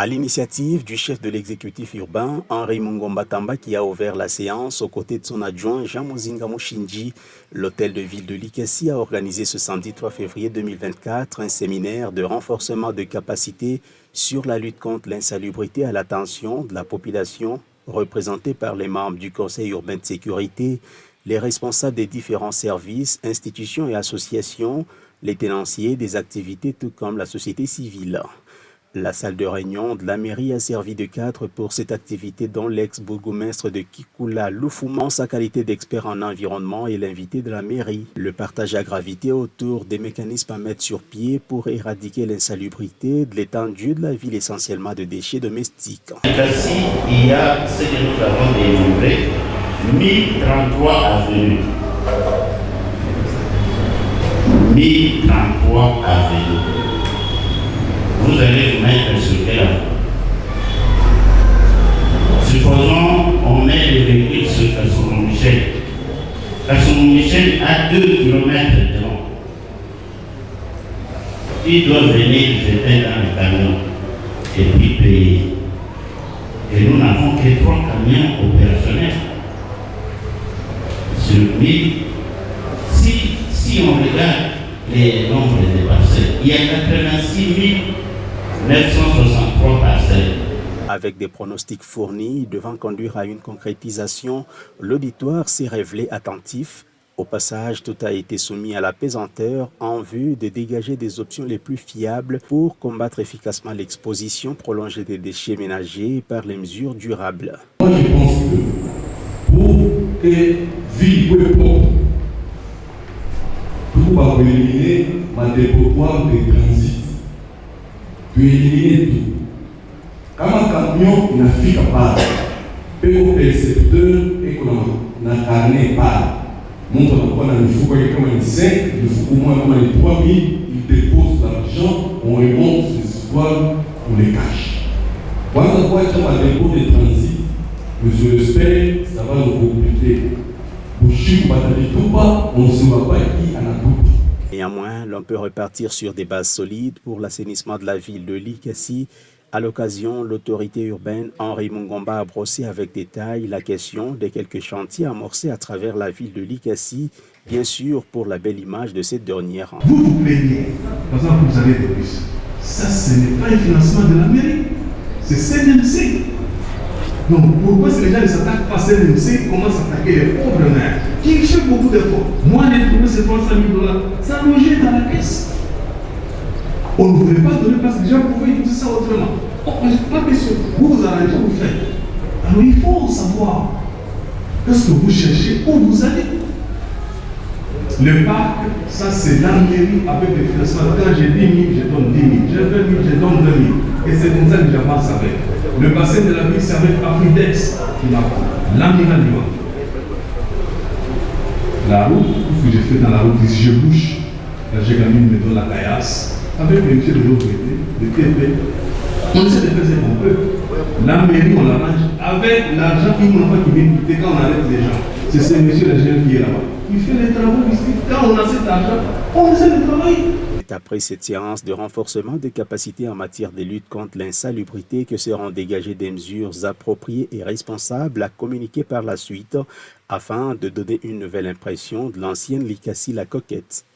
À l'initiative du chef de l'exécutif urbain, Henri Mungomba Tamba, qui a ouvert la séance aux côtés de son adjoint Jean Mozinga Mouchinji, l'hôtel de ville de Likasi a organisé ce samedi 3 février 2024 un séminaire de renforcement de capacité sur la lutte contre l'insalubrité à l'attention de la population, représentée par les membres du Conseil urbain de sécurité, les responsables des différents services, institutions et associations, les tenanciers des activités tout comme la société civile. La salle de réunion de la mairie a servi de cadre pour cette activité dont l'ex-bourgmestre de Kikula Loufouma, en sa qualité d'expert en environnement, est l'invité de la mairie. Le partage a gravité autour des mécanismes à mettre sur pied pour éradiquer l'insalubrité de l'étendue de la ville essentiellement de déchets domestiques. Ici, il y a ce que nous avons délivré, 1033 avenues. 1033 avenues. Vous allez vous mettre sur quelle voie? Supposons on met les véhicules sur Kassoumou-Michel. Kassoumou-Michel a 2 km de long. Ils doivent venir jeter dans le camion et puis payer. Et nous n'avons que 3 camions opérationnels sur 1000. Si on regarde les nombres des parcelles, il y a 86 963 parcelles. Avec des pronostics fournis devant conduire à une concrétisation, l'auditoire s'est révélé attentif. Au passage, tout a été soumis à la pesanteur en vue de dégager des options les plus fiables pour combattre efficacement l'exposition prolongée des déchets ménagers par les mesures durables. Moi, je pense que pour que vie soit propre, pour éliminer ma dépotoir de transit, pour éliminer tout. Quand un camion n'affiche pas, le percepteur et qu'on a carné pas, montre qu'on a le fou comme un 5, le fou au moins comme un 3000, il dépose l'argent, on remonte ces histoires, on les cache. Quand on voit qu'il y a un dépôt de transit, je l'espère, ça va nous compliquer. On ne saura pas qui en a tout. Néanmoins, l'on peut repartir sur des bases solides pour l'assainissement de la ville de Likasi. À l'occasion, l'autorité urbaine Henri Mungomba a brossé avec détail la question des quelques chantiers amorcés à travers la ville de Likasi, bien sûr pour la belle image de cette dernière. Vous vous plaignez, par exemple, vous avez des bus. Ça, ce n'est pas un financement de la mairie, c'est CNMC. Donc, pourquoi si les gens ne s'attaquent pas à CNMC, comment s'attaquer les pauvres maires qui fait beaucoup d'efforts? Moi, j'ai trouvé ces 300 000 $, ça logeait dans la caisse. On ne voulait pas donner parce que les gens pouvaient utiliser ça autrement. Pas question. Vous vous arrangez, vous faites. Alors, il faut savoir qu'est-ce que vous cherchez, où vous allez. Le parc, ça c'est la mairie avec des financements. Quand j'ai 10 000, je donne 10 000. J'ai 20 000, je donne 20 000. Et c'est comme ça que j'avance avec. Le bassin de la ville, c'est avec Afridex qui m'a fait. L'amiral Lyon. La route, ce que j'ai fait dans la route, ici je bouge. Là, j'ai gagné une maison la caillasse. Avec les monsieur de l'autre côté, de TP. On essaie de faire ce qu'on peut. La mairie, on l'arrange avec l'argent qui vient coûter quand on arrête les gens. C'est ce monsieur l'ingénieur qui est là-bas. Il fait les travaux ici. Quand on a cet argent, on essaie de travailler. C'est après cette séance de renforcement des capacités en matière de lutte contre l'insalubrité que seront dégagées des mesures appropriées et responsables à communiquer par la suite afin de donner une nouvelle impression de l'ancienne Likasi la Coquette.